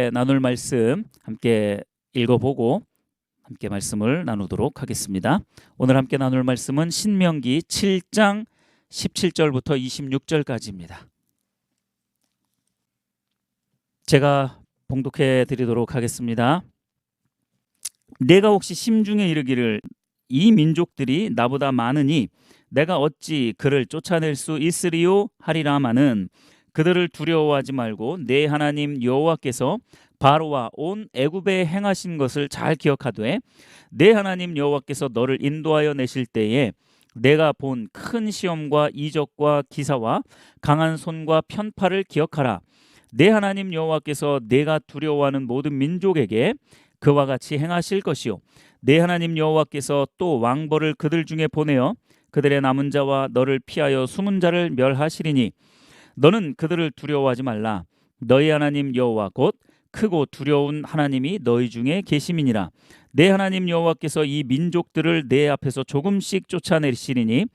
함께 나눌 말씀 함께 읽어보고 함께 말씀을 나누도록 하겠습니다. 오늘 함께 나눌 말씀은 신명기 7장 17절부터 26절까지입니다. 제가 봉독해 드리도록 하겠습니다. 내가 혹시 심중에 이르기를 이 민족들이 나보다 많으니 내가 어찌 그를 쫓아낼 수 있으리요 하리라마는 그들을 두려워하지 말고 내 하나님 여호와께서 바로와 온 애굽에 행하신 것을 잘 기억하되 내 하나님 여호와께서 너를 인도하여 내실 때에 내가 본 큰 시험과 이적과 기사와 강한 손과 편팔을 기억하라. 내 하나님 여호와께서 내가 두려워하는 모든 민족에게 그와 같이 행하실 것이요 내 하나님 여호와께서 또 왕벌을 그들 중에 보내어 그들의 남은 자와 너를 피하여 숨은 자를 멸하시리니 너는 그들을 두려워하지 말라. 너희 하나님 여호와 곧 크고 두려운 하나님이 너희 중에 계심이니라. 내 하나님 여호와께서 이 민족들을 내 앞에서 조금씩 쫓아내시리니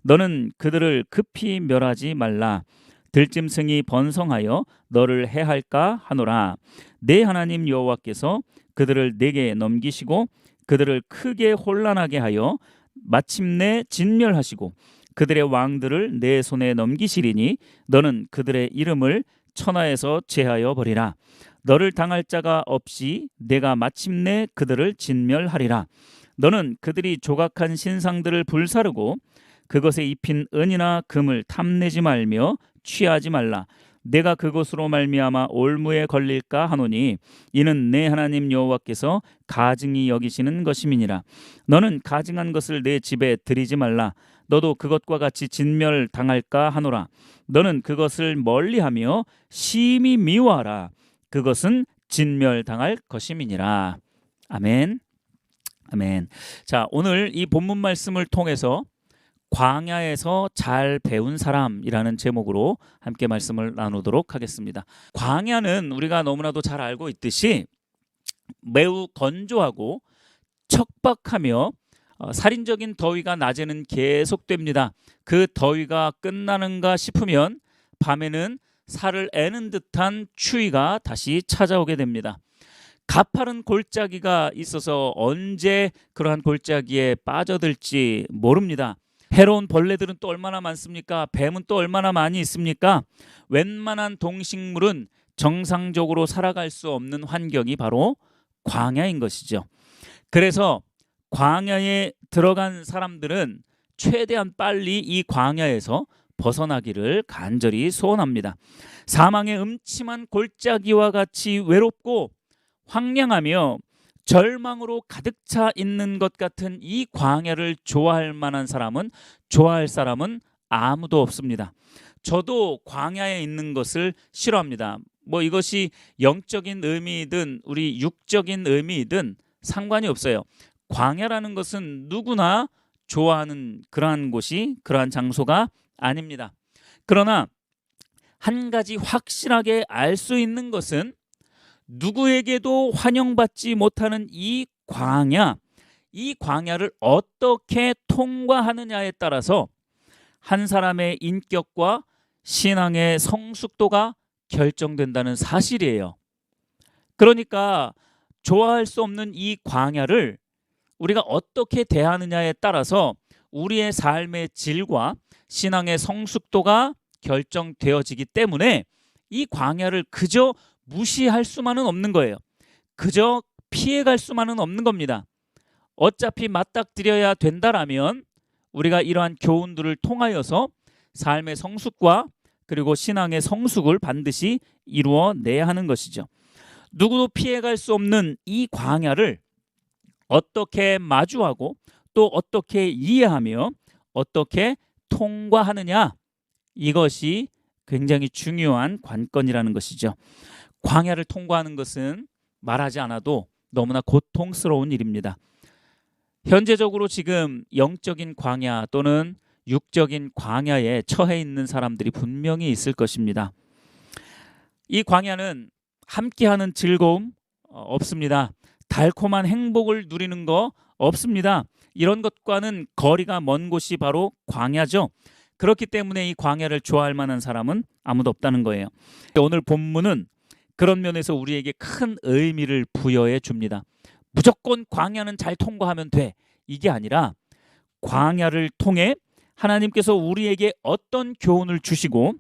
너는 그들을 급히 멸하지 말라. 들짐승이 번성하여 너를 해할까 하노라. 내 하나님 여호와께서 그들을 내게 넘기시고 그들을 크게 혼란하게 하여 마침내 진멸하시고 그들의 왕들을 내 손에 넘기시리니 너는 그들의 이름을 천하에서 제하여 버리라. 너를 당할 자가 없이 내가 마침내 그들을 진멸하리라. 너는 그들이 조각한 신상들을 불사르고 그것에 입힌 은이나 금을 탐내지 말며 취하지 말라. 내가 그것으로 말미암아 올무에 걸릴까 하노니 이는 내 하나님 여호와께서 가증히 여기시는 것임이니라. 너는 가증한 것을 내 집에 들이지 말라. 너도 그것과 같이 진멸당할까 하노라. 너는 그것을 멀리하며 심히 미워하라. 그것은 진멸당할 것임이니라. 아멘. 아멘. 자, 오늘 이 본문 말씀을 통해서 광야에서 잘 배운 사람이라는 제목으로 함께 말씀을 나누도록 하겠습니다. 광야는 우리가 너무나도 잘 알고 있듯이 매우 건조하고 척박하며 살인적인 더위가 낮에는 계속됩니다. 그 더위가 끝나는가 싶으면 밤에는 살을 애는 듯한 추위가 다시 찾아오게 됩니다. 가파른 골짜기가 있어서 언제 그러한 골짜기에 빠져들지 모릅니다. 해로운 벌레들은 또 얼마나 많습니까? 뱀은 또 얼마나 많이 있습니까? 웬만한 동식물은 정상적으로 살아갈 수 없는 환경이 바로 광야인 것이죠. 그래서 광야에 들어간 사람들은 최대한 빨리 이 광야에서 벗어나기를 간절히 소원합니다. 사망의 음침한 골짜기와 같이 외롭고 황량하며 절망으로 가득 차 있는 것 같은 이 광야를 좋아할 사람은 아무도 없습니다. 저도 광야에 있는 것을 싫어합니다. 이것이 영적인 의미이든 우리 육적인 의미이든 상관이 없어요. 광야라는 것은 누구나 좋아하는 그러한 곳이 그러한 장소가 아닙니다. 그러나 한 가지 확실하게 알 수 있는 것은 누구에게도 환영받지 못하는 이 광야를 어떻게 통과하느냐에 따라서 한 사람의 인격과 신앙의 성숙도가 결정된다는 사실이에요. 그러니까 좋아할 수 없는 이 광야를 우리가 어떻게 대하느냐에 따라서 우리의 삶의 질과 신앙의 성숙도가 결정되어지기 때문에 이 광야를 그저 무시할 수만은 없는 거예요. 그저 피해갈 수만은 없는 겁니다. 어차피 맞닥뜨려야 된다라면 우리가 이러한 교훈들을 통하여서 삶의 성숙과 그리고 신앙의 성숙을 반드시 이루어내야 하는 것이죠. 누구도 피해갈 수 없는 이 광야를 어떻게 마주하고 또 어떻게 이해하며 어떻게 통과하느냐, 이것이 굉장히 중요한 관건이라는 것이죠. 광야를 통과하는 것은 말하지 않아도 너무나 고통스러운 일입니다. 현재적으로 지금 영적인 광야 또는 육적인 광야에 처해 있는 사람들이 분명히 있을 것입니다. 이 광야는 함께하는 즐거움 없습니다. 달콤한 행복을 누리는 거 없습니다. 이런 것과는 거리가 먼 곳이 바로 광야죠. 그렇기 때문에 이 광야를 좋아할 만한 사람은 아무도 없다는 거예요. 오늘 본문은 그런 면에서 우리에게 큰 의미를 부여해 줍니다. 무조건 광야는 잘 통과하면 돼. 이게 아니라 광야를 통해 하나님께서 우리에게 어떤 교훈을 주시고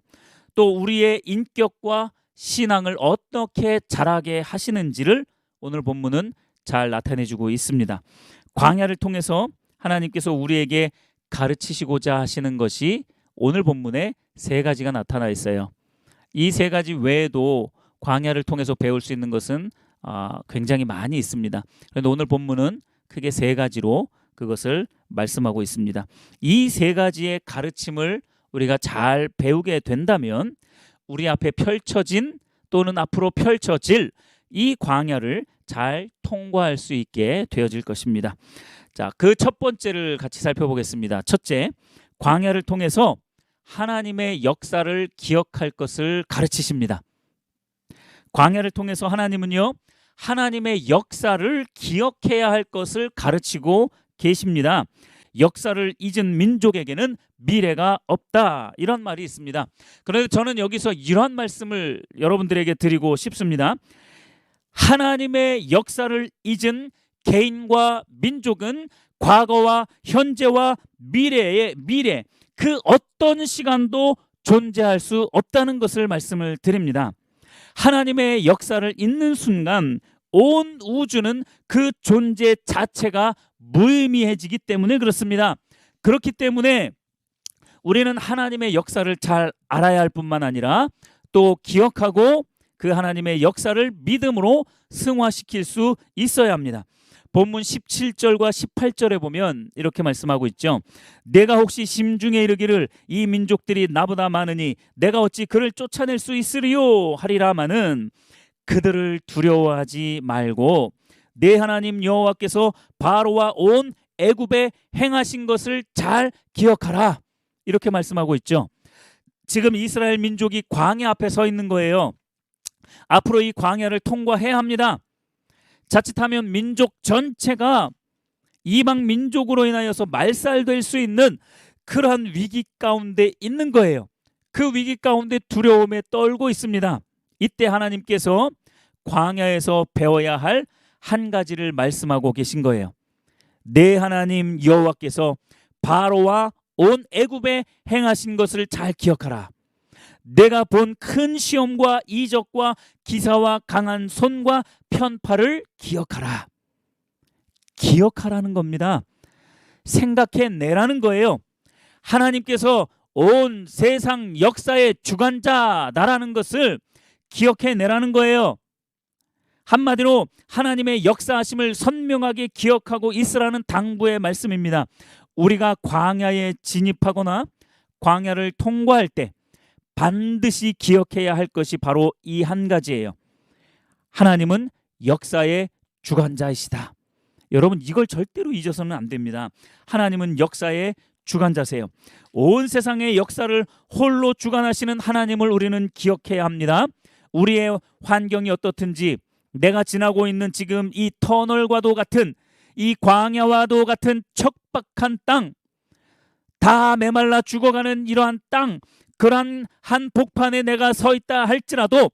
또 우리의 인격과 신앙을 어떻게 자라게 하시는지를 오늘 본문은 잘 나타내주고 있습니다. 광야를 통해서 하나님께서 우리에게 가르치시고자 하시는 것이 오늘 본문에 세 가지가 나타나 있어요. 이 세 가지 외에도 광야를 통해서 배울 수 있는 것은 굉장히 많이 있습니다. 그런데 오늘 본문은 크게 세 가지로 그것을 말씀하고 있습니다. 이 세 가지의 가르침을 우리가 잘 배우게 된다면 우리 앞에 펼쳐진 또는 앞으로 펼쳐질 이 광야를 잘 통과할 수 있게 되어질 것입니다. 자, 그 첫 번째를 같이 살펴보겠습니다. 첫째, 광야를 통해서 하나님의 역사를 기억할 것을 가르치십니다. 광야를 통해서 하나님은요, 하나님의 역사를 기억해야 할 것을 가르치고 계십니다. 역사를 잊은 민족에게는 미래가 없다, 이런 말이 있습니다. 그래서 저는 여기서 이러한 말씀을 여러분들에게 드리고 싶습니다. 하나님의 역사를 잊은 개인과 민족은 과거와 현재와 미래의 미래 그 어떤 시간도 존재할 수 없다는 것을 말씀을 드립니다. 하나님의 역사를 잊는 순간 온 우주는 그 존재 자체가 무의미해지기 때문에 그렇습니다. 그렇기 때문에 우리는 하나님의 역사를 잘 알아야 할 뿐만 아니라 또 기억하고 그 하나님의 역사를 믿음으로 승화시킬 수 있어야 합니다. 본문 17절과 18절에 보면 이렇게 말씀하고 있죠. 내가 혹시 심중에 이르기를 이 민족들이 나보다 많으니 내가 어찌 그를 쫓아낼 수 있으리요 하리라마는 그들을 두려워하지 말고 내 하나님 여호와께서 바로와 온 애굽에 행하신 것을 잘 기억하라, 이렇게 말씀하고 있죠. 지금 이스라엘 민족이 광야 앞에 서 있는 거예요. 앞으로 이 광야를 통과해야 합니다. 자칫하면 민족 전체가 이방 민족으로 인하여서 말살될 수 있는 그러한 위기 가운데 있는 거예요. 그 위기 가운데 두려움에 떨고 있습니다. 이때 하나님께서 광야에서 배워야 할 한 가지를 말씀하고 계신 거예요. 내 하나님 여호와께서 바로와 온 애굽에 행하신 것을 잘 기억하라. 내가 본 큰 시험과 이적과 기사와 강한 손과 편파를 기억하라. 기억하라는 겁니다. 생각해내라는 거예요. 하나님께서 온 세상 역사의 주관자다라는 것을 기억해내라는 거예요. 한마디로 하나님의 역사하심을 선명하게 기억하고 있으라는 당부의 말씀입니다. 우리가 광야에 진입하거나 광야를 통과할 때 반드시 기억해야 할 것이 바로 이 한 가지예요. 하나님은 역사의 주관자이시다. 여러분, 이걸 절대로 잊어서는 안 됩니다. 하나님은 역사의 주관자세요. 온 세상의 역사를 홀로 주관하시는 하나님을 우리는 기억해야 합니다. 우리의 환경이 어떻든지 내가 지나고 있는 지금 이 터널과도 같은 이 광야와도 같은 척박한 땅, 다 메말라 죽어가는 이러한 땅, 그러한 한 복판에 내가 서 있다 할지라도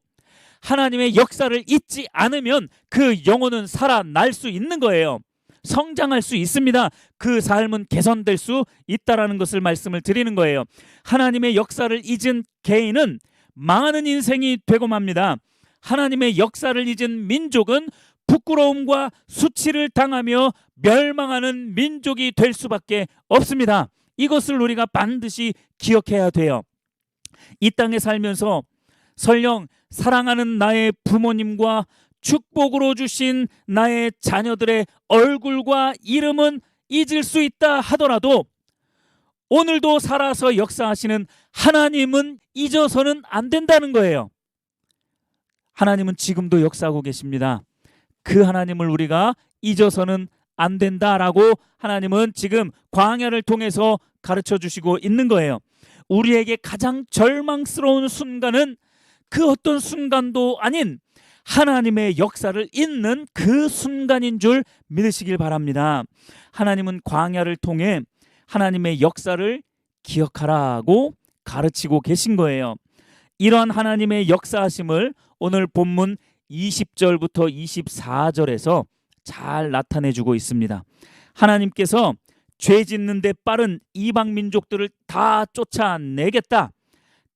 하나님의 역사를 잊지 않으면 그 영혼은 살아날 수 있는 거예요. 성장할 수 있습니다. 그 삶은 개선될 수 있다라는 것을 말씀을 드리는 거예요. 하나님의 역사를 잊은 개인은 망하는 인생이 되고 맙니다. 하나님의 역사를 잊은 민족은 부끄러움과 수치를 당하며 멸망하는 민족이 될 수밖에 없습니다. 이것을 우리가 반드시 기억해야 돼요. 이 땅에 살면서 설령 사랑하는 나의 부모님과 축복으로 주신 나의 자녀들의 얼굴과 이름은 잊을 수 있다 하더라도 오늘도 살아서 역사하시는 하나님은 잊어서는 안 된다는 거예요. 하나님은 지금도 역사하고 계십니다. 그 하나님을 우리가 잊어서는 안 된다라고 하나님은 지금 광야를 통해서 가르쳐 주시고 있는 거예요. 우리에게 가장 절망스러운 순간은 그 어떤 순간도 아닌 하나님의 역사를 잊는 그 순간인 줄 믿으시길 바랍니다. 하나님은 광야를 통해 하나님의 역사를 기억하라고 가르치고 계신 거예요. 이러한 하나님의 역사하심을 오늘 본문 20절부터 24절에서 잘 나타내주고 있습니다. 하나님께서 죄 짓는 데 빠른 이방 민족들을 다 쫓아내겠다.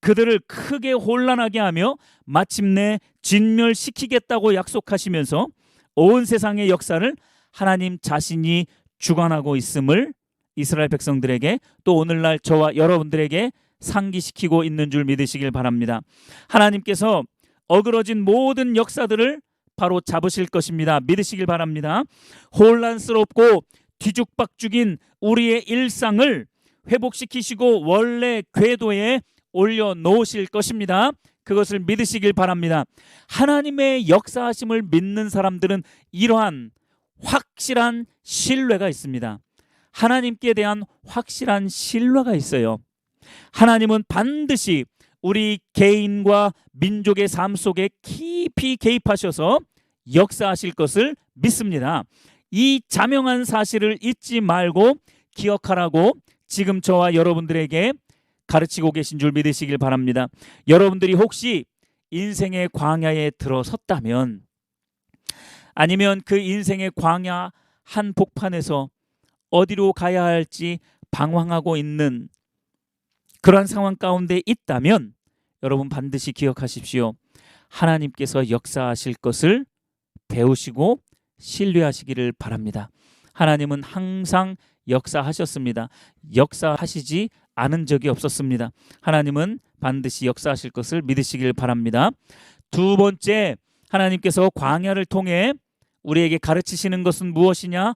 그들을 크게 혼란하게 하며 마침내 진멸시키겠다고 약속하시면서 온 세상의 역사를 하나님 자신이 주관하고 있음을 이스라엘 백성들에게 또 오늘날 저와 여러분들에게 상기시키고 있는 줄 믿으시길 바랍니다. 하나님께서 어그러진 모든 역사들을 바로 잡으실 것입니다. 믿으시길 바랍니다. 혼란스럽고 뒤죽박죽인 우리의 일상을 회복시키시고 원래 궤도에 올려놓으실 것입니다. 그것을 믿으시길 바랍니다. 하나님의 역사하심을 믿는 사람들은 이러한 확실한 신뢰가 있습니다. 하나님께 대한 확실한 신뢰가 있어요. 하나님은 반드시 우리 개인과 민족의 삶 속에 깊이 개입하셔서 역사하실 것을 믿습니다. 이 자명한 사실을 잊지 말고 기억하라고 지금 저와 여러분들에게 가르치고 계신 줄 믿으시길 바랍니다. 여러분들이 혹시 인생의 광야에 들어섰다면, 아니면 그 인생의 광야 한복판에서 어디로 가야 할지 방황하고 있는 그러한 상황 가운데 있다면 여러분 반드시 기억하십시오. 하나님께서 역사하실 것을 배우시고 신뢰하시기를 바랍니다. 하나님은 항상 역사하셨습니다. 역사하시지 않은 적이 없었습니다. 하나님은 반드시 역사하실 것을 믿으시길 바랍니다. 두 번째, 하나님께서 광야를 통해 우리에게 가르치시는 것은 무엇이냐?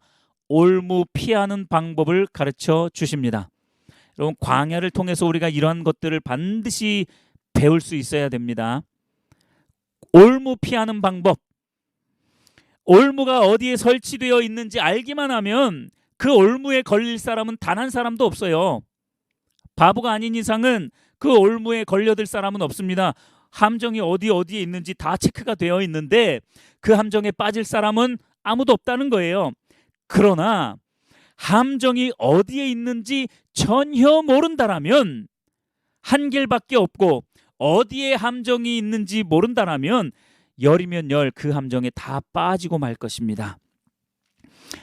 올무 피하는 방법을 가르쳐 주십니다. 여러분, 광야를 통해서 우리가 이러한 것들을 반드시 배울 수 있어야 됩니다. 올무 피하는 방법. 올무가 어디에 설치되어 있는지 알기만 하면 그 올무에 걸릴 사람은 단 한 사람도 없어요. 바보가 아닌 이상은 그 올무에 걸려들 사람은 없습니다. 함정이 어디에 있는지 다 체크가 되어 있는데 그 함정에 빠질 사람은 아무도 없다는 거예요. 그러나 함정이 어디에 있는지 전혀 모른다라면, 한 길밖에 없고 어디에 함정이 있는지 모른다라면 열이면 열 그 함정에 다 빠지고 말 것입니다.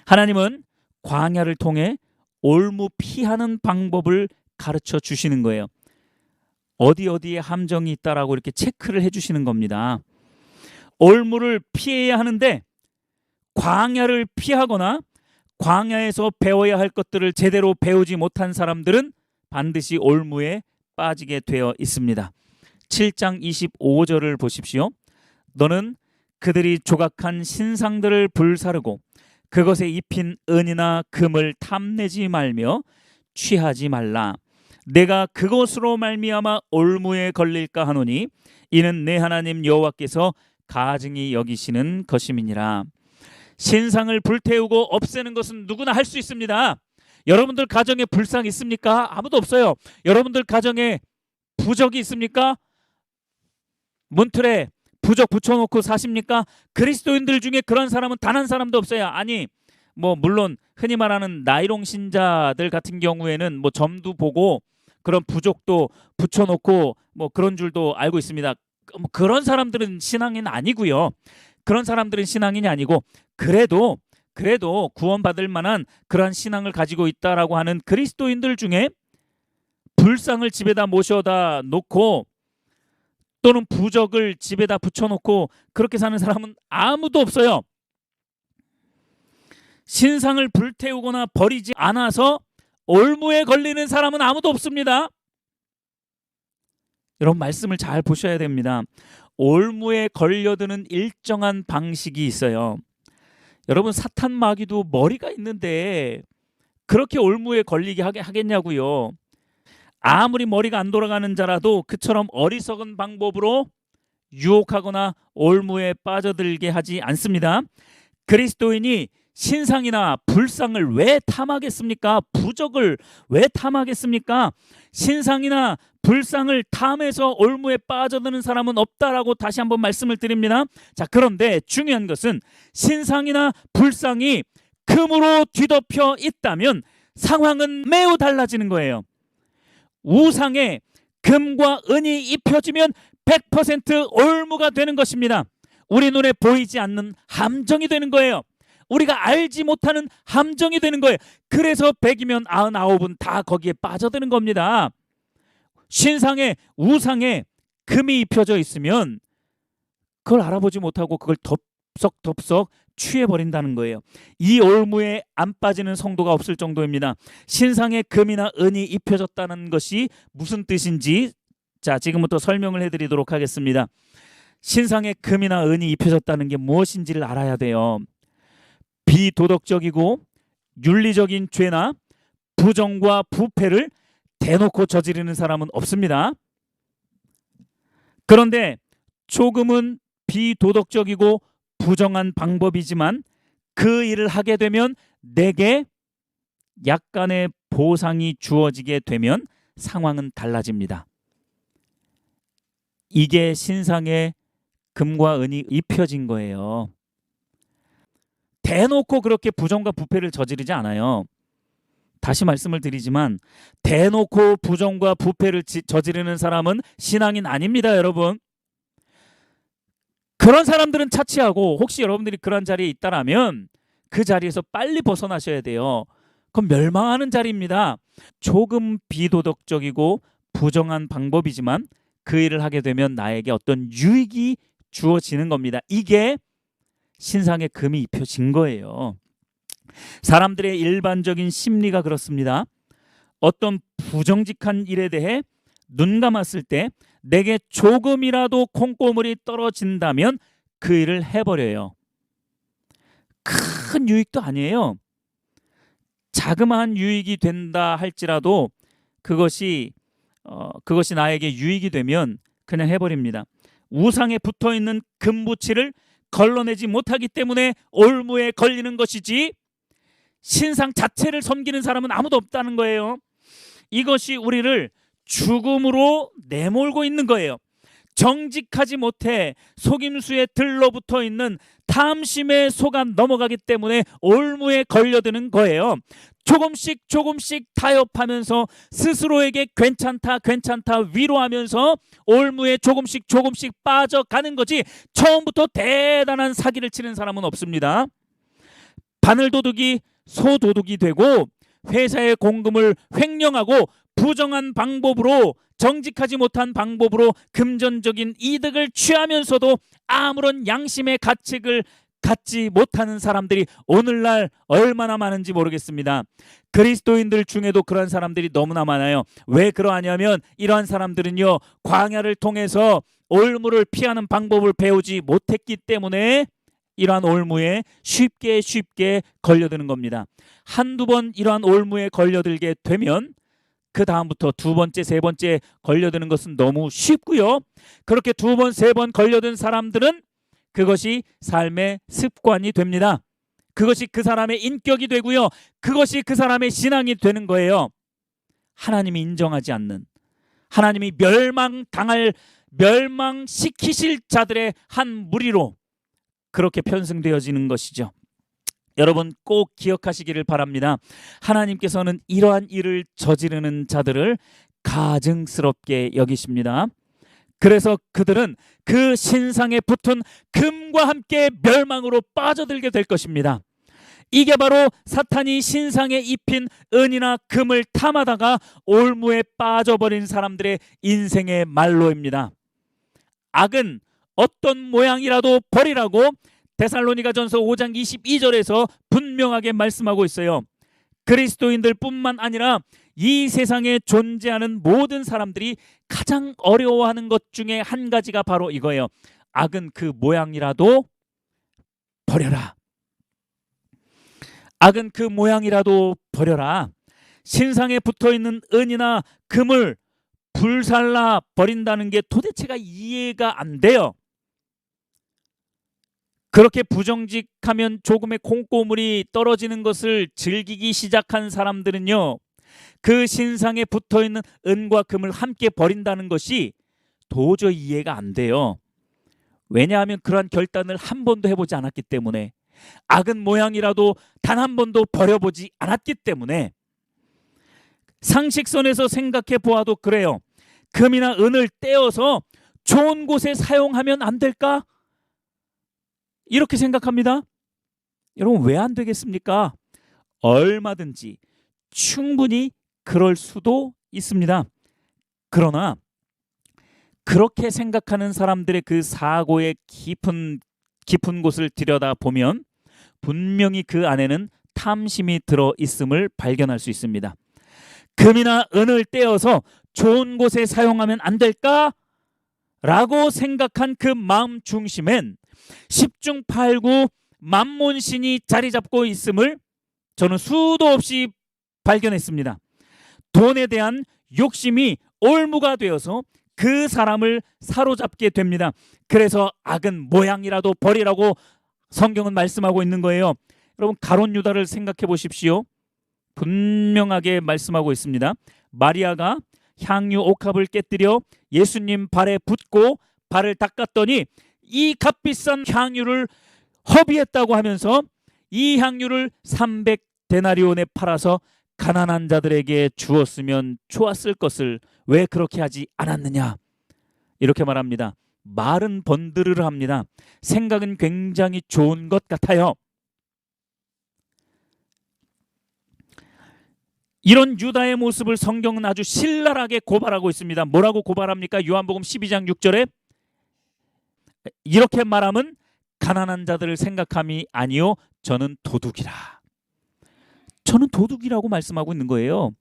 하나님은 광야를 통해 올무 피하는 방법을 가르쳐 주시는 거예요. 어디에 함정이 있다라고 이렇게 체크를 해주시는 겁니다. 올무를 피해야 하는데 광야를 피하거나 광야에서 배워야 할 것들을 제대로 배우지 못한 사람들은 반드시 올무에 빠지게 되어 있습니다. 7장 25절을 보십시오. 너는 그들이 조각한 신상들을 불사르고 그것에 입힌 은이나 금을 탐내지 말며 취하지 말라. 내가 그것으로 말미암아 올무에 걸릴까 하노니 이는 내 하나님 여호와께서 가증히 여기시는 것임이니라. 신상을 불태우고 없애는 것은 누구나 할 수 있습니다. 여러분들 가정에 불상 있습니까? 아무도 없어요. 여러분들 가정에 부적이 있습니까? 문틀에 부적 붙여놓고 사십니까? 그리스도인들 중에 그런 사람은 단 한 사람도 없어요. 아니, 물론 흔히 말하는 나이롱 신자들 같은 경우에는 점도 보고 그런 부적도 붙여놓고 그런 줄도 알고 있습니다. 그런 사람들은 신앙인 아니고요. 그런 사람들은 신앙인이 아니고 그래도 구원받을 만한 그러한 신앙을 가지고 있다라고 하는 그리스도인들 중에 불상을 집에다 모셔다 놓고 또는 부적을 집에다 붙여놓고 그렇게 사는 사람은 아무도 없어요. 신상을 불태우거나 버리지 않아서 올무에 걸리는 사람은 아무도 없습니다. 여러분, 말씀을 잘 보셔야 됩니다. 올무에 걸려드는 일정한 방식이 있어요. 여러분, 사탄 마귀도 머리가 있는데 그렇게 올무에 걸리게 하겠냐고요. 아무리 머리가 안 돌아가는 자라도 그처럼 어리석은 방법으로 유혹하거나 올무에 빠져들게 하지 않습니다. 그리스도인이 신상이나 불상을 왜 탐하겠습니까? 부적을 왜 탐하겠습니까? 신상이나 불상을 탐해서 올무에 빠져드는 사람은 없다라고 다시 한번 말씀을 드립니다. 자, 그런데 중요한 것은 신상이나 불상이 금으로 뒤덮여 있다면 상황은 매우 달라지는 거예요. 우상에 금과 은이 입혀지면 100% 올무가 되는 것입니다. 우리 눈에 보이지 않는 함정이 되는 거예요. 우리가 알지 못하는 함정이 되는 거예요. 그래서 100이면 99은 다 거기에 빠져드는 겁니다. 신상에 우상에 금이 입혀져 있으면 그걸 알아보지 못하고 그걸 덥석덥석 취해버린다는 거예요. 이 올무에 안 빠지는 성도가 없을 정도입니다. 신상에 금이나 은이 입혀졌다는 것이 무슨 뜻인지 자, 지금부터 설명을 해드리도록 하겠습니다. 신상에 금이나 은이 입혀졌다는 게 무엇인지를 알아야 돼요. 비도덕적이고 윤리적인 죄나 부정과 부패를 대놓고 저지르는 사람은 없습니다. 그런데 조금은 비도덕적이고 부정한 방법이지만 그 일을 하게 되면 내게 약간의 보상이 주어지게 되면 상황은 달라집니다. 이게 신상에 금과 은이 입혀진 거예요. 대놓고 그렇게 부정과 부패를 저지르지 않아요. 다시 말씀을 드리지만 대놓고 부정과 부패를 저지르는 사람은 신앙인 아닙니다, 여러분. 그런 사람들은 차치하고 혹시 여러분들이 그런 자리에 있다라면 그 자리에서 빨리 벗어나셔야 돼요. 그럼 멸망하는 자리입니다. 조금 비도덕적이고 부정한 방법이지만 그 일을 하게 되면 나에게 어떤 유익이 주어지는 겁니다. 이게 신상에 금이 입혀진 거예요. 사람들의 일반적인 심리가 그렇습니다. 어떤 부정직한 일에 대해 눈 감았을 때 내게 조금이라도 콩고물이 떨어진다면 그 일을 해버려요. 큰 유익도 아니에요. 자그마한 유익이 된다 할지라도 그것이 나에게 유익이 되면 그냥 해버립니다. 우상에 붙어있는 금부치를 걸러내지 못하기 때문에 올무에 걸리는 것이지 신상 자체를 섬기는 사람은 아무도 없다는 거예요. 이것이 우리를 죽음으로 내몰고 있는 거예요. 정직하지 못해 속임수에 들러붙어 있는 탐심에 속아 넘어가기 때문에 올무에 걸려드는 거예요. 조금씩 타협하면서 스스로에게 괜찮다 위로하면서 올무에 조금씩 빠져가는 거지 처음부터 대단한 사기를 치는 사람은 없습니다. 바늘도둑이 소도둑이 되고 회사의 공금을 횡령하고 부정한 방법으로 정직하지 못한 방법으로 금전적인 이득을 취하면서도 아무런 양심의 가책을 갖지 못하는 사람들이 오늘날 얼마나 많은지 모르겠습니다. 그리스도인들 중에도 그런 사람들이 너무나 많아요. 왜 그러하냐면 이러한 사람들은요 광야를 통해서 올무를 피하는 방법을 배우지 못했기 때문에 이러한 올무에 쉽게 걸려드는 겁니다. 한두 번 이러한 올무에 걸려들게 되면 그 다음부터 두 번째, 세 번째 걸려드는 것은 너무 쉽고요. 그렇게 두 번, 세 번 걸려든 사람들은 그것이 삶의 습관이 됩니다. 그것이 그 사람의 인격이 되고요. 그것이 그 사람의 신앙이 되는 거예요. 하나님이 인정하지 않는, 하나님이 멸망시키실 자들의 한 무리로 그렇게 편승되어지는 것이죠. 여러분 꼭 기억하시기를 바랍니다. 하나님께서는 이러한 일을 저지르는 자들을 가증스럽게 여기십니다. 그래서 그들은 그 신상에 붙은 금과 함께 멸망으로 빠져들게 될 것입니다. 이게 바로 사탄이 신상에 입힌 은이나 금을 탐하다가 올무에 빠져버린 사람들의 인생의 말로입니다. 악은 어떤 모양이라도 버리라고 데살로니가전서 5장 22절에서 분명하게 말씀하고 있어요. 그리스도인들 뿐만 아니라 이 세상에 존재하는 모든 사람들이 가장 어려워하는 것 중에 한 가지가 바로 이거예요. 악은 그 모양이라도 버려라. 악은 그 모양이라도 버려라. 신상에 붙어있는 은이나 금을 불살라 버린다는 게 도대체가 이해가 안 돼요. 그렇게 부정직하면 조금의 콩고물이 떨어지는 것을 즐기기 시작한 사람들은요, 그 신상에 붙어있는 은과 금을 함께 버린다는 것이 도저히 이해가 안 돼요. 왜냐하면 그러한 결단을 한 번도 해보지 않았기 때문에, 악은 모양이라도 단 한 번도 버려보지 않았기 때문에. 상식선에서 생각해 보아도 그래요. 금이나 은을 떼어서 좋은 곳에 사용하면 안 될까? 이렇게 생각합니다. 여러분, 왜 안 되겠습니까? 얼마든지 충분히 그럴 수도 있습니다. 그러나 그렇게 생각하는 사람들의 그 사고의 깊은 곳을 들여다보면 분명히 그 안에는 탐심이 들어 있음을 발견할 수 있습니다. 금이나 은을 떼어서 좋은 곳에 사용하면 안 될까? 라고 생각한 그 마음 중심엔 십중팔구 만몬신이 자리 잡고 있음을 저는 수도 없이 발견했습니다. 돈에 대한 욕심이 올무가 되어서 그 사람을 사로잡게 됩니다. 그래서 악은 모양이라도 버리라고 성경은 말씀하고 있는 거예요. 여러분, 가룟 유다를 생각해 보십시오. 분명하게 말씀하고 있습니다. 마리아가 향유 옥합을 깨뜨려 예수님 발에 붓고 발을 닦았더니 이 값비싼 향유를 허비했다고 하면서 이 향유를 300데나리온에 팔아서 가난한 자들에게 주었으면 좋았을 것을 왜 그렇게 하지 않았느냐, 이렇게 말합니다. 말은 번드르르 합니다. 생각은 굉장히 좋은 것 같아요. 이런 유다의 모습을 성경은 아주 신랄하게 고발하고 있습니다. 뭐라고 고발합니까? 요한복음 12장 6절에 이렇게 말하면 가난한 자들을 생각함이 아니요 저는 도둑이라. 저는 도둑이라고 말씀하고 있는 거예요.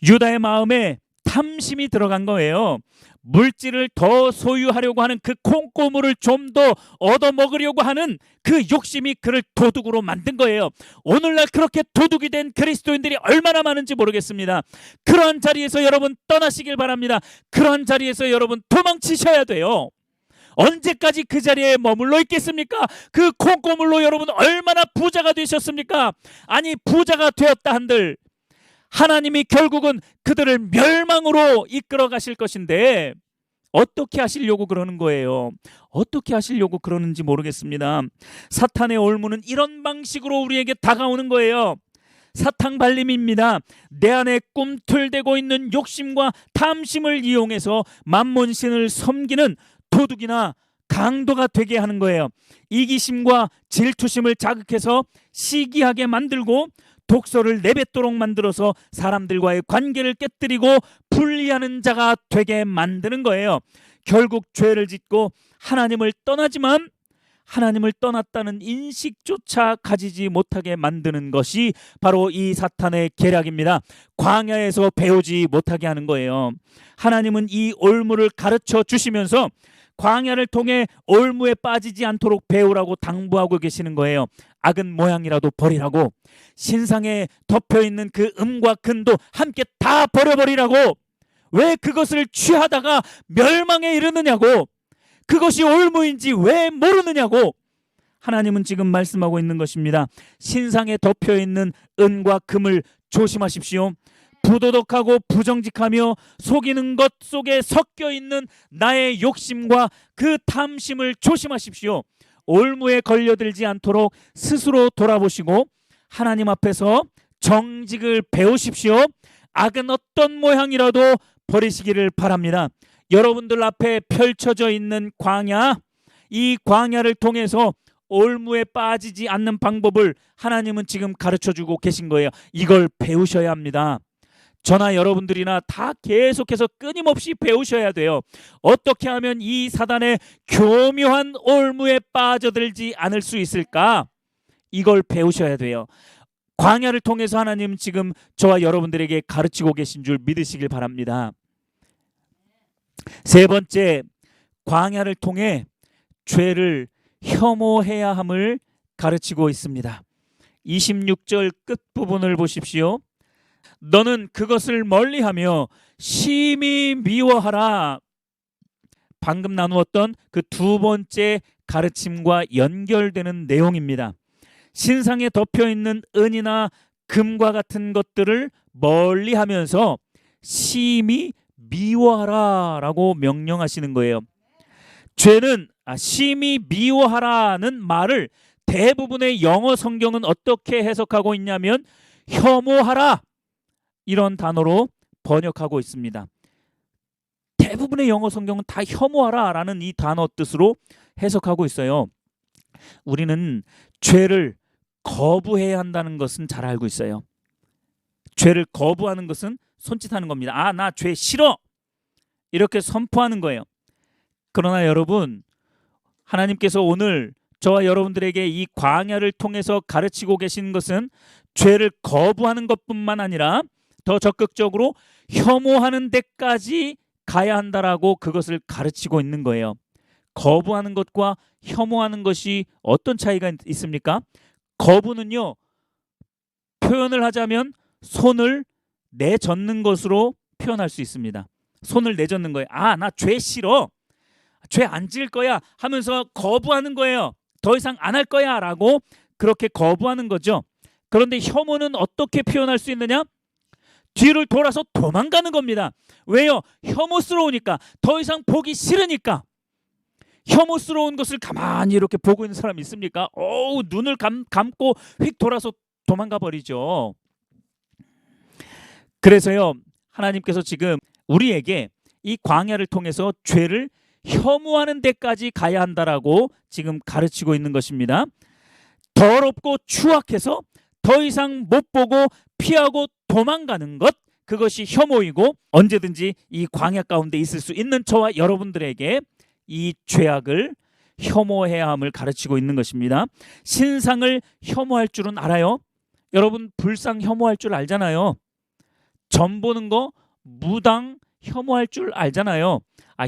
유다의 마음에 탐심이 들어간 거예요. 물질을 더 소유하려고 하는 그 콩고물을 좀 더 얻어먹으려고 하는 그 욕심이 그를 도둑으로 만든 거예요. 오늘날 그렇게 도둑이 된 그리스도인들이 얼마나 많은지 모르겠습니다. 그러한 자리에서 여러분 떠나시길 바랍니다. 그러한 자리에서 여러분 도망치셔야 돼요. 언제까지 그 자리에 머물러 있겠습니까? 그 콩고물로 여러분 얼마나 부자가 되셨습니까? 아니, 부자가 되었다 한들 하나님이 결국은 그들을 멸망으로 이끌어 가실 것인데 어떻게 하시려고 그러는 거예요? 어떻게 하시려고 그러는지 모르겠습니다. 사탄의 올무는 이런 방식으로 우리에게 다가오는 거예요. 사탕 발림입니다. 내 안에 꿈틀대고 있는 욕심과 탐심을 이용해서 만몬신을 섬기는 도둑이나 강도가 되게 하는 거예요. 이기심과 질투심을 자극해서 시기하게 만들고 독소를 내뱉도록 만들어서 사람들과의 관계를 깨뜨리고 분리하는 자가 되게 만드는 거예요. 결국 죄를 짓고 하나님을 떠나지만 하나님을 떠났다는 인식조차 가지지 못하게 만드는 것이 바로 이 사탄의 계략입니다. 광야에서 배우지 못하게 하는 거예요. 하나님은 이 올무를 가르쳐 주시면서 광야를 통해 올무에 빠지지 않도록 배우라고 당부하고 계시는 거예요. 악은 모양이라도 버리라고, 신상에 덮여있는 그 음과 근도 함께 다 버려버리라고. 왜 그것을 취하다가 멸망에 이르느냐고, 그것이 올무인지 왜 모르느냐고 하나님은 지금 말씀하고 있는 것입니다. 신상에 덮여있는 은과 금을 조심하십시오. 부도덕하고 부정직하며 속이는 것 속에 섞여있는 나의 욕심과 그 탐심을 조심하십시오. 올무에 걸려들지 않도록 스스로 돌아보시고 하나님 앞에서 정직을 배우십시오. 악은 어떤 모양이라도 버리시기를 바랍니다. 여러분들 앞에 펼쳐져 있는 광야, 이 광야를 통해서 올무에 빠지지 않는 방법을 하나님은 지금 가르쳐주고 계신 거예요. 이걸 배우셔야 합니다. 저나 여러분들이나 다 계속해서 끊임없이 배우셔야 돼요. 어떻게 하면 이 사단의 교묘한 올무에 빠져들지 않을 수 있을까? 이걸 배우셔야 돼요. 광야를 통해서 하나님 지금 저와 여러분들에게 가르치고 계신 줄 믿으시길 바랍니다. 세 번째, 광야를 통해 죄를 혐오해야 함을 가르치고 있습니다. 26절 끝부분을 보십시오. 너는 그것을 멀리하며 심히 미워하라. 방금 나누었던 그 두 번째 가르침과 연결되는 내용입니다. 신상에 덮여있는 은이나 금과 같은 것들을 멀리하면서 심히 미워하라 라고 명령하시는 거예요. 죄는 심히 미워하라는 말을 대부분의 영어 성경은 어떻게 해석하고 있냐면 혐오하라, 이런 단어로 번역하고 있습니다. 대부분의 영어 성경은 다 혐오하라라는 이 단어 뜻으로 해석하고 있어요. 우리는 죄를 거부해야 한다는 것은 잘 알고 있어요. 죄를 거부하는 것은 손짓하는 겁니다. 아, 나 죄 싫어! 이렇게 선포하는 거예요. 그러나 여러분, 하나님께서 오늘 저와 여러분들에게 이 광야를 통해서 가르치고 계시는 것은 죄를 거부하는 것뿐만 아니라 더 적극적으로 혐오하는 데까지 가야 한다라고 그것을 가르치고 있는 거예요. 거부하는 것과 혐오하는 것이 어떤 차이가 있습니까? 거부는요, 표현을 하자면 손을 내젓는 것으로 표현할 수 있습니다. 손을 내젓는 거예요. 아, 나 죄 싫어. 죄 안 지을 거야 하면서 거부하는 거예요. 더 이상 안 할 거야 라고 그렇게 거부하는 거죠. 그런데 혐오는 어떻게 표현할 수 있느냐? 뒤를 돌아서 도망가는 겁니다. 왜요? 혐오스러우니까. 더 이상 보기 싫으니까. 혐오스러운 것을 가만히 이렇게 보고 있는 사람이 있습니까? 눈을 감고 휙 돌아서 도망가 버리죠. 그래서요, 하나님께서 지금 우리에게 이 광야를 통해서 죄를 혐오하는 데까지 가야 한다라고 지금 가르치고 있는 것입니다. 더럽고 추악해서 더 이상 못 보고 피하고 도망가는 것, 그것이 혐오이고 언제든지 이 광야 가운데 있을 수 있는 저와 여러분들에게 이 죄악을 혐오해야 함을 가르치고 있는 것입니다. 신상을 혐오할 줄은 알아요? 여러분, 불상 혐오할 줄 알잖아요. 점 보는 거 무당 혐오할 줄 알잖아요.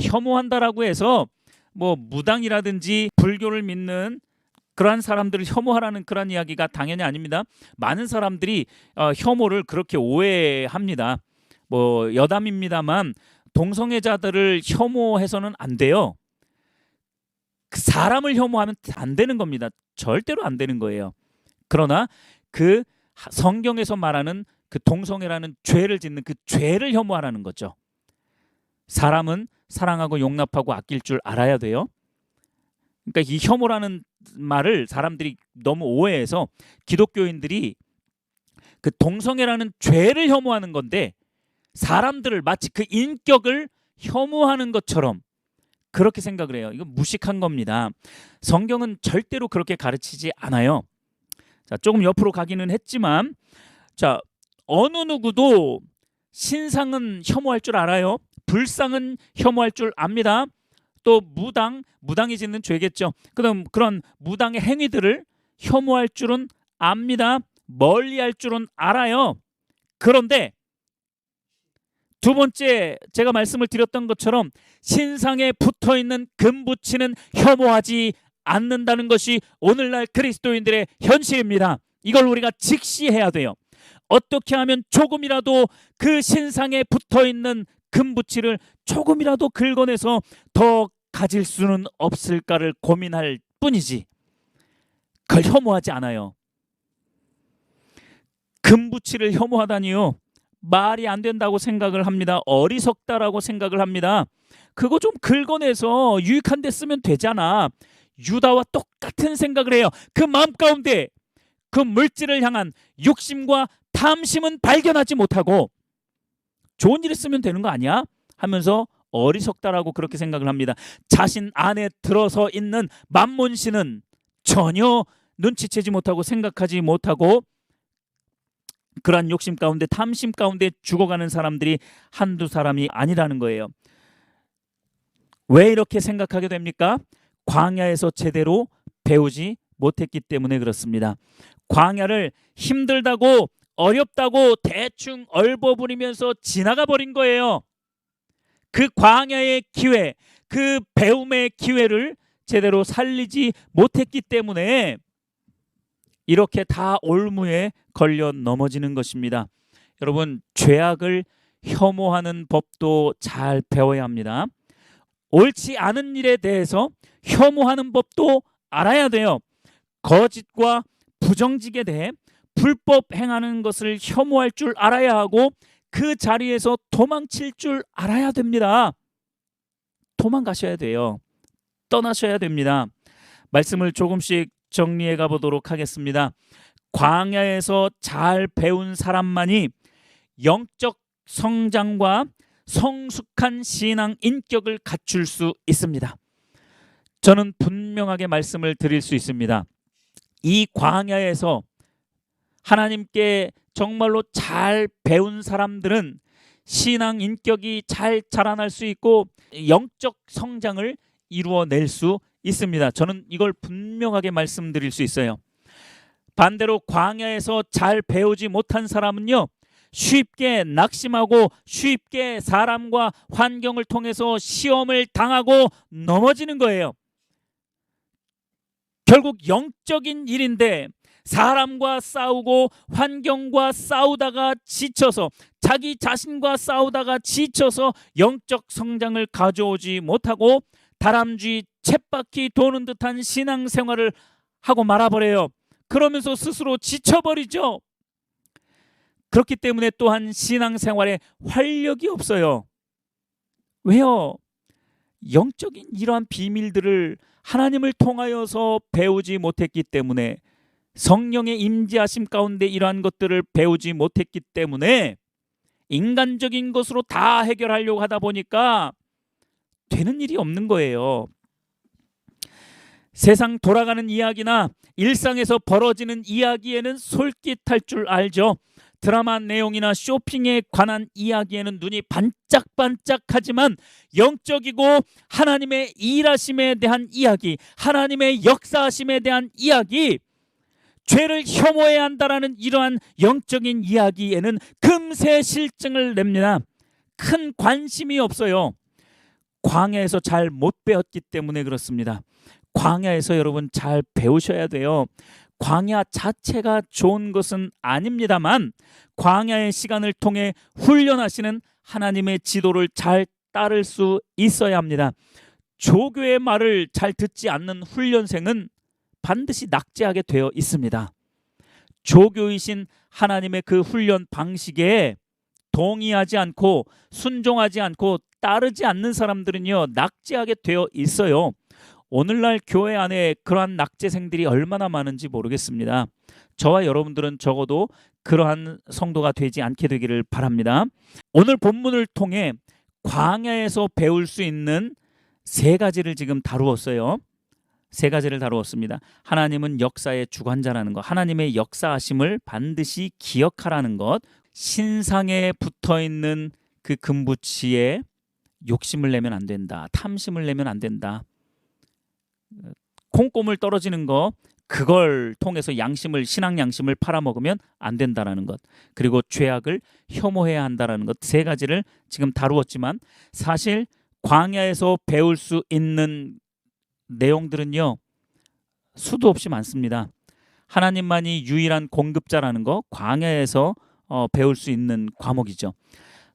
혐오한다라고 해서 뭐 무당이라든지 불교를 믿는 그러한 사람들을 혐오하라는 그런 이야기가 당연히 아닙니다. 많은 사람들이 혐오를 그렇게 오해합니다. 뭐 여담입니다만 동성애자들을 혐오해서는 안 돼요. 그 사람을 혐오하면 안 되는 겁니다. 절대로 안 되는 거예요. 그러나 그 성경에서 말하는 그 동성애라는 죄를 짓는 그 죄를 혐오하라는 거죠. 사람은 사랑하고 용납하고 아낄 줄 알아야 돼요. 그러니까 이 혐오라는 말을 사람들이 너무 오해해서 기독교인들이 그 동성애라는 죄를 혐오하는 건데 사람들을 마치 그 인격을 혐오하는 것처럼 그렇게 생각을 해요. 이건 무식한 겁니다. 성경은 절대로 그렇게 가르치지 않아요. 자, 조금 옆으로 가기는 했지만, 자, 어느 누구도 신상은 혐오할 줄 알아요. 불상은 혐오할 줄 압니다. 또 무당이 짓는 죄겠죠. 그런 무당의 행위들을 혐오할 줄은 압니다. 멀리할 줄은 알아요. 그런데 두 번째, 제가 말씀을 드렸던 것처럼 신상에 붙어있는 금붙이는 혐오하지 않는다는 것이 오늘날 그리스도인들의 현실입니다. 이걸 우리가 직시해야 돼요. 어떻게 하면 조금이라도 그 신상에 붙어있는 금붙이를 조금이라도 긁어내서 더 가질 수는 없을까를 고민할 뿐이지 그걸 혐오하지 않아요. 금붙이를 혐오하다니요, 말이 안 된다고 생각을 합니다. 어리석다라고 생각을 합니다. 그거 좀 긁어내서 유익한 데 쓰면 되잖아. 유다와 똑같은 생각을 해요. 그 마음 가운데 그 물질을 향한 욕심과 탐심은 발견하지 못하고 좋은 일에 쓰면 되는 거 아니야? 하면서 어리석다라고 그렇게 생각을 합니다. 자신 안에 들어서 있는 만몬신은 전혀 눈치채지 못하고 생각하지 못하고 그러한 욕심 가운데 탐심 가운데 죽어가는 사람들이 한두 사람이 아니라는 거예요. 왜 이렇게 생각하게 됩니까? 광야에서 제대로 배우지 못했기 때문에 그렇습니다. 광야를 힘들다고 어렵다고 대충 얼버무리면서 지나가 버린 거예요. 그 광야의 기회, 그 배움의 기회를 제대로 살리지 못했기 때문에 이렇게 다 올무에 걸려 넘어지는 것입니다. 여러분, 죄악을 혐오하는 법도 잘 배워야 합니다. 옳지 않은 일에 대해서 혐오하는 법도 알아야 돼요. 거짓과 부정직에 대해 불법 행하는 것을 혐오할 줄 알아야 하고 그 자리에서 도망칠 줄 알아야 됩니다. 도망가셔야 돼요. 떠나셔야 됩니다. 말씀을 조금씩 정리해 가보도록 하겠습니다. 광야에서 잘 배운 사람만이 영적 성장과 성숙한 신앙 인격을 갖출 수 있습니다. 저는 분명하게 말씀을 드릴 수 있습니다. 이 광야에서 하나님께 정말로 잘 배운 사람들은 신앙 인격이 잘 자라날 수 있고 영적 성장을 이루어낼 수 있습니다. 저는 이걸 분명하게 말씀드릴 수 있어요. 반대로 광야에서 잘 배우지 못한 사람은요, 쉽게 낙심하고 쉽게 사람과 환경을 통해서 시험을 당하고 넘어지는 거예요. 결국 영적인 일인데 사람과 싸우고 환경과 싸우다가 지쳐서, 자기 자신과 싸우다가 지쳐서 영적 성장을 가져오지 못하고 다람쥐 쳇바퀴 도는 듯한 신앙생활을 하고 말아버려요. 그러면서 스스로 지쳐버리죠. 그렇기 때문에 또한 신앙생활에 활력이 없어요. 왜요? 영적인 이러한 비밀들을 하나님을 통하여서 배우지 못했기 때문에, 성령의 임재하심 가운데 이러한 것들을 배우지 못했기 때문에 인간적인 것으로 다 해결하려고 하다 보니까 되는 일이 없는 거예요. 세상 돌아가는 이야기나 일상에서 벌어지는 이야기에는 솔깃할 줄 알죠. 드라마 내용이나 쇼핑에 관한 이야기에는 눈이 반짝반짝하지만 영적이고 하나님의 일하심에 대한 이야기, 하나님의 역사하심에 대한 이야기, 죄를 혐오해야 한다라는 이러한 영적인 이야기에는 금세 실증을 냅니다. 큰 관심이 없어요. 광야에서 잘 못 배웠기 때문에 그렇습니다. 광야에서 여러분 잘 배우셔야 돼요. 광야 자체가 좋은 것은 아닙니다만 광야의 시간을 통해 훈련하시는 하나님의 지도를 잘 따를 수 있어야 합니다. 조교의 말을 잘 듣지 않는 훈련생은 반드시 낙제하게 되어 있습니다. 조교이신 하나님의 그 훈련 방식에 동의하지 않고 순종하지 않고 따르지 않는 사람들은요, 낙제하게 되어 있어요. 오늘날 교회 안에 그러한 낙제생들이 얼마나 많은지 모르겠습니다. 저와 여러분들은 적어도 그러한 성도가 되지 않게 되기를 바랍니다. 오늘 본문을 통해 광야에서 배울 수 있는 세 가지를 지금 다루었어요. 세 가지를 다루었습니다. 하나님은 역사의 주관자라는 것, 하나님의 역사하심을 반드시 기억하라는 것, 신상에 붙어있는 그 금부치에 욕심을 내면 안 된다, 탐심을 내면 안 된다, 콩고물 떨어지는 거 그걸 통해서 양심을, 신앙 양심을 팔아먹으면 안 된다라는 것, 그리고 죄악을 혐오해야 한다라는 것, 세 가지를 지금 다루었지만 사실 광야에서 배울 수 있는 내용들은요 수도 없이 많습니다. 하나님만이 유일한 공급자라는 거 광야에서 배울 수 있는 과목이죠.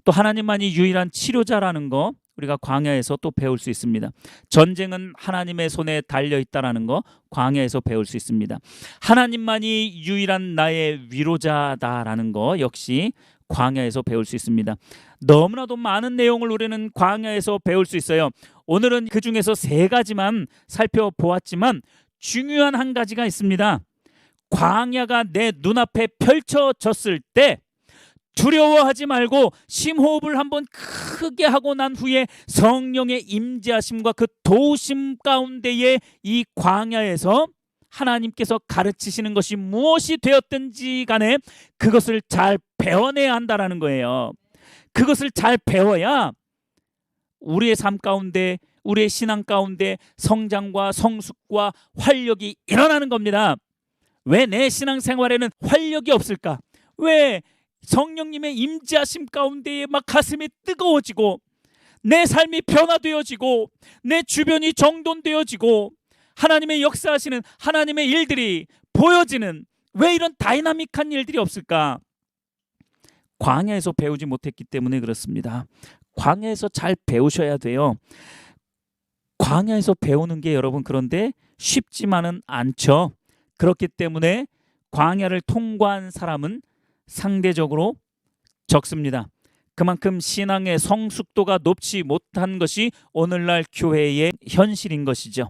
또 하나님만이 유일한 치료자라는 거 우리가 광야에서 또 배울 수 있습니다. 전쟁은 하나님의 손에 달려있다라는 거 광야에서 배울 수 있습니다. 하나님만이 유일한 나의 위로자다라는 거 역시 광야에서 배울 수 있습니다. 너무나도 많은 내용을 우리는 광야에서 배울 수 있어요. 오늘은 그 중에서 세 가지만 살펴보았지만 중요한 한 가지가 있습니다. 광야가 내 눈앞에 펼쳐졌을 때 두려워하지 말고 심호흡을 한번 크게 하고 난 후에 성령의 임재하심과 그 도우심 가운데에 이 광야에서 하나님께서 가르치시는 것이 무엇이 되었든지 간에 그것을 잘 배워내야 한다라는 거예요. 그것을 잘 배워야 우리의 삶 가운데, 우리의 신앙 가운데 성장과 성숙과 활력이 일어나는 겁니다. 왜 내 신앙생활에는 활력이 없을까? 왜 성령님의 임재하심 가운데에 막 가슴이 뜨거워지고 내 삶이 변화되어지고 내 주변이 정돈되어지고 하나님의 역사하시는 하나님의 일들이 보여지는, 왜 이런 다이나믹한 일들이 없을까? 광야에서 배우지 못했기 때문에 그렇습니다. 광야에서 잘 배우셔야 돼요. 광야에서 배우는 게 여러분 그런데 쉽지만은 않죠. 그렇기 때문에 광야를 통과한 사람은 상대적으로 적습니다. 그만큼 신앙의 성숙도가 높지 못한 것이 오늘날 교회의 현실인 것이죠.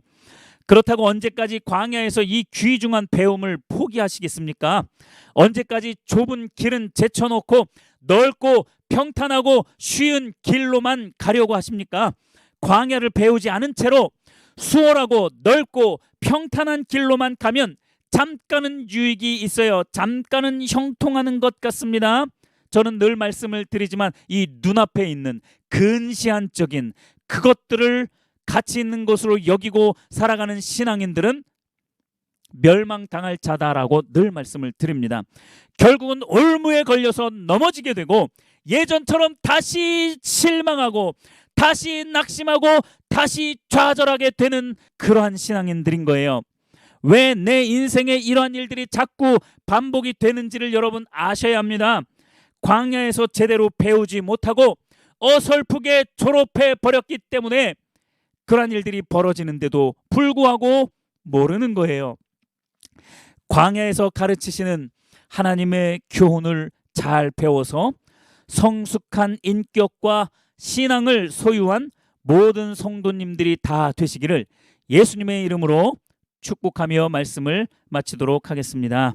그렇다고 언제까지 광야에서 이 귀중한 배움을 포기하시겠습니까? 언제까지 좁은 길은 제쳐놓고 넓고 평탄하고 쉬운 길로만 가려고 하십니까? 광야를 배우지 않은 채로 수월하고 넓고 평탄한 길로만 가면 잠깐은 유익이 있어요. 잠깐은 형통하는 것 같습니다. 저는 늘 말씀을 드리지만 이 눈앞에 있는 근시안적인 그것들을 가치 있는 것으로 여기고 살아가는 신앙인들은 멸망당할 자다라고 늘 말씀을 드립니다. 결국은 올무에 걸려서 넘어지게 되고 예전처럼 다시 실망하고 다시 낙심하고 다시 좌절하게 되는 그러한 신앙인들인 거예요. 왜 내 인생에 이러한 일들이 자꾸 반복이 되는지를 여러분 아셔야 합니다. 광야에서 제대로 배우지 못하고 어설프게 졸업해 버렸기 때문에 그러한 일들이 벌어지는데도 불구하고 모르는 거예요. 광야에서 가르치시는 하나님의 교훈을 잘 배워서 성숙한 인격과 신앙을 소유한 모든 성도님들이 다 되시기를 예수님의 이름으로 축복하며 말씀을 마치도록 하겠습니다.